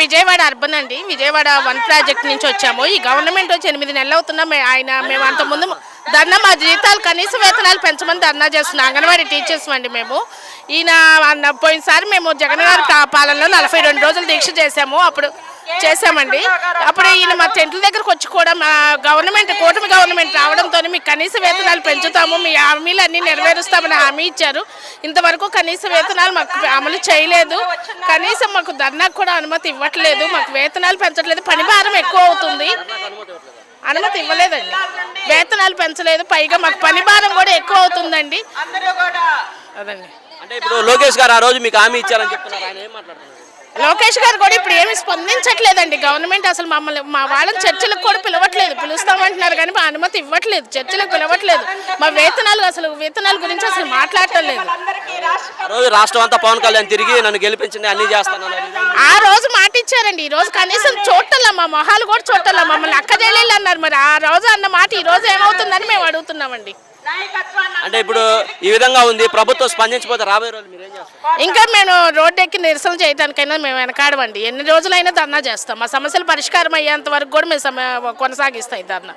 Vijayawada urban అండి. Vijayawada 1 project నుంచి వచ్చాము. ఈ గవర్నమెంట్ వచ్చి 8 నెలలు అవుతున్నా మేము అంతకుముందు ధర్నా మా జీతాలు కనీస వేతనాలు పెంచమని ధర్నా చేస్తున్నాం. అంగన్వాడీ టీచర్స్ అండి మేము. పోయినసారి మేము జగన్ గారి పాలనలో 42 రోజులు దీక్ష చేశామండి. అప్పుడు ఈయన మా టెంట్ల దగ్గరకు వచ్చి కూడా మా కూటమి గవర్నమెంట్ రావడంతో మీకు కనీస వేతనాలు పెంచుతాము, మీ హామీలు అన్నీ నెరవేరుస్తామని హామీ ఇచ్చారు. ఇంతవరకు కనీస వేతనాలు మాకు అమలు చేయలేదు. కనీసం మాకు ధర్నాకు కూడా అనుమతి ఇవ్వట్లేదు. మాకు వేతనాలు పెంచట్లేదు, పని భారం ఎక్కువ అవుతుంది. అనుమతి ఇవ్వలేదండి, వేతనాలు పెంచలేదు, పైగా మాకు పని భారం కూడా ఎక్కువ అవుతుందండి. అదండి. అంటే ఇప్పుడు లోకేష్ గారు ఆ రోజు మీకు హామీ ఇచ్చారని చెప్తున్నారు, ఆయన ఏం మాట్లాడుతున్నారు? లోకేష్ గారు కూడా ఇప్పుడు ఏమి స్పందించట్లేదండి. గవర్నమెంట్ అసలు మా వాళ్ళని చర్చలకు కూడా పిలవట్లేదు. పిలుస్తామంటున్నారు కానీ మా అనుమతి ఇవ్వట్లేదు, చర్చలకు పిలవట్లేదు. మా వేతనాల గురించి అసలు మాట్లాడటం లేదు. ఆ రోజు రాష్ట్రం అంతా పవన్ కళ్యాణ్ తిరిగి నన్ను గెలిపించింది అన్ని చేస్తాను ఆ రోజు మాట ఇచ్చారండి. ఈ రోజు కనీసం చూడటల్లా, మా మొహాలు కూడా చూడటల్లా. మమ్మల్ని అక్క చెల్లెళ్ళు అన్నారు. మరి ఆ రోజు అన్న మాట ఈ రోజు ఏమవుతుందని మేము అడుగుతున్నామండి. అంటే ఇప్పుడు ఈ విధంగా ఉంది, ప్రభుత్వం స్పందించకపోతే రాబోయే రోజులు మీరేం చేస్తారు? ఇంకా మేము రోడ్డు ఎక్కి నిరసన చేయడానికైనా మేము వెనకాడమండి. ఎన్ని రోజులైనా ధర్నా చేస్తాం. మా సమస్యలు పరిష్కారం అయ్యేంత వరకు కూడా మేము కొనసాగిస్తాం ధర్నా.